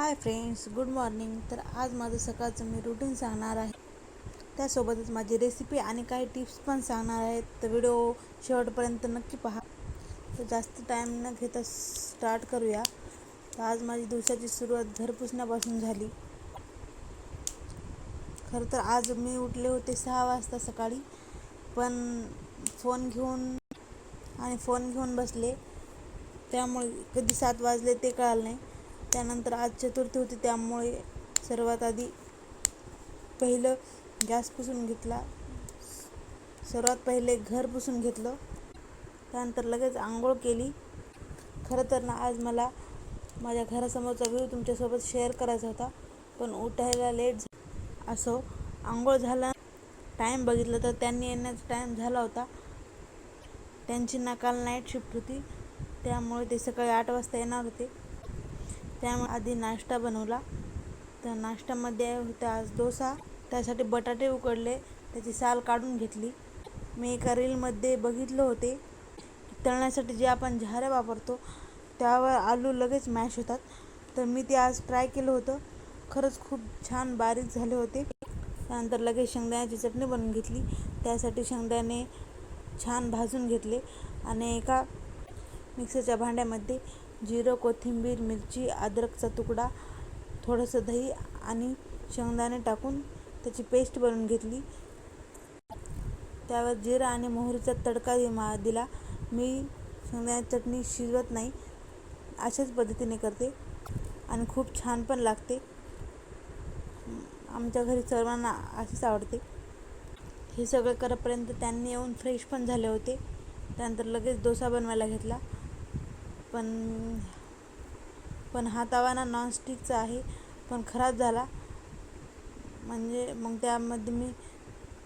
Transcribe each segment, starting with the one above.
Hi friends, good morning. तर आज माझं सकाळचं मी रुटीन सांगणार आहे. त्यासोबतच माझी रेसिपी आणि काही टिप्स पण सांगणार आहेत. तर व्हिडिओ शेवटपर्यंत नक्की पहा. तर जास्त टाईम न घेता स्टार्ट करूया. तर आज माझी दिवसाची सुरुवात घर पुसण्यापासून झाली. खरं तर आज मी उठले होते 6 वाजता सकाळी, पण फोन घेऊन बसले, त्यामुळे कधी 7 वाजले ते कळालं नाही. त्यानंतर आज चतुर्थी होती, त्यामुळे सर्वात आधी पहिलं गॅस पुसून घेतला. सर्वात पहिले घर पुसून घेतलं. त्यानंतर लगेच आंघोळ केली. खरं तर ना, आज मला माझ्या घरासमोरचा व्ह्यू तुमच्यासोबत शेअर करायचा होता, पण उठायला लेट असो. आंघोळ झाला, टाईम बघितलं तर त्यांनी येण्याचा टाईम झाला होता. त्यांची ना काल नाईट शिफ्ट होती, त्यामुळे ते सकाळी 8 वाजता येणार होते. त्यामुळे आधी नाश्ता बनवला. तर नाश्त्यामध्ये होते आज डोसा. त्यासाठी बटाटे उकडले, त्याची साल काढून घेतली. मी एका रीलमध्ये बघितलं होते की तळण्यासाठी जे आपण झाऱ्या वापरतो त्यावर आलू लगेच मॅश होतात. तर मी ते आज ट्राय केलं होतं. खरंच खूप छान बारीक झाले होते. त्यानंतर लगेच शेंगदाण्याची चटणी बनवून घेतली. त्यासाठी शेंगदाणे छान भाजून घेतले आणि एका मिक्सरच्या भांड्यामध्ये जिरं, कोथिंबीर, मिरची, अद्रकचा तुकडा, थोडंसं दही आणि शेंगदाणे टाकून त्याची पेस्ट बनवून घेतली. त्यावर जिरं आणि मोहरीचा तडका दिला. मी शेंगदाण्याची चटणी शिजवत नाही, अशाच पद्धतीने करते आणि खूप छान पण लागते. आमच्या घरी सर्वांना असेच आवडते. हे सगळं करेपर्यंत त्यांनी येऊन फ्रेश पण झाले होते. त्यानंतर लगेच डोसा बनवायला घेतला. पण हा तवा ना नॉनस्टिकचा आहे, पण खराब झाला. म्हणजे मग त्यामध्ये मी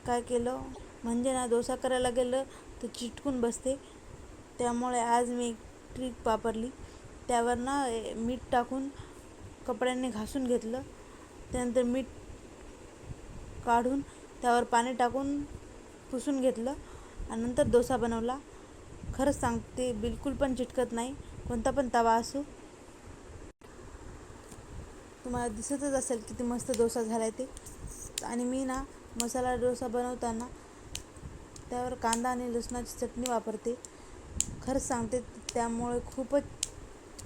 काय केलं, म्हणजे ना डोसा करायला गेलं तर चिटकून बसते. त्यामुळे आज मी एक ट्रिक वापरली. त्यावर ना मीठ टाकून कपड्यांनी घासून घेतलं. त्यानंतर मीठ काढून त्यावर पाणी टाकून पुसून घेतलं आणि नंतर डोसा बनवला. खरंच सांगते, बिलकुल पण चिटकत नाही, कोणता पण तवा असो. तुम्हाला दिसतच असेल किती मस्त डोसा झाला आहे ते. आणि मी ना मसाला डोसा बनवताना त्यावर कांदा आणि लसणाची चटणी वापरते. खरंच सांगते, त्यामुळे खूपच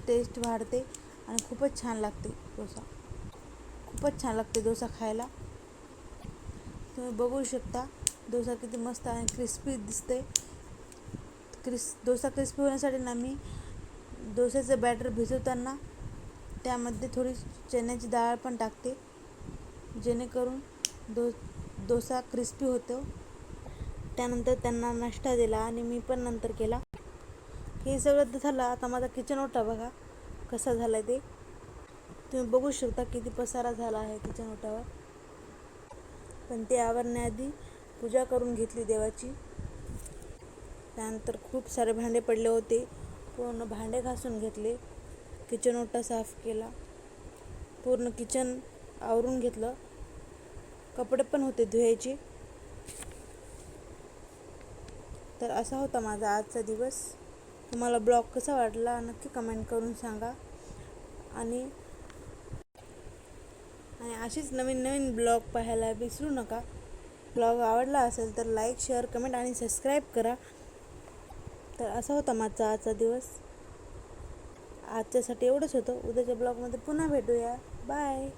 टेस्ट वाढते आणि खूपच छान लागते डोसा. खूपच छान लागते डोसा खायला. तुम्ही बघू शकता डोसा किती मस्त आणि क्रिस्पी दिसते. डोसा क्रिस्पी होण्यासाठी ना मी डोस्याचं बॅटर भिजवताना त्यामध्ये थोडी चण्याची डाळ पण टाकते, जेणेकरून डोसा क्रिस्पी होतो. त्यानंतर त्यांना नाश्ता दिला आणि मी पण नंतर केला. हे सगळं झालं. आता माझा किचन ओटा बघा कसा झाला आहे ते. तुम्ही बघू शकता किती पसारा झाला आहे किचन ओट्यावर. पण ते आवरण्याआधी पूजा करून घेतली देवाची. त्यानंतर खूप सारे भांडे पडले होते, पूर्ण भांडे घासून घेतले. किचन ओटा साफ केला, पूर्ण किचन आवरून घेतलं. कपडे पण होते धुवायचे. तर असा होता माझा आजचा दिवस. तुम्हाला ब्लॉग कसा वाटला नक्की कमेंट करून सांगा. आणि अशीच नवीन नवीन ब्लॉग पाहायला विसरू नका. ब्लॉग आवडला असेल तर लाईक, शेअर, कमेंट आणि सबस्क्राईब करा. तर असा होता माझा आजचा दिवस. आजच्यासाठी एवढंच होतं. उद्याच्या ब्लॉगमध्ये पुन्हा भेटूया. बाय.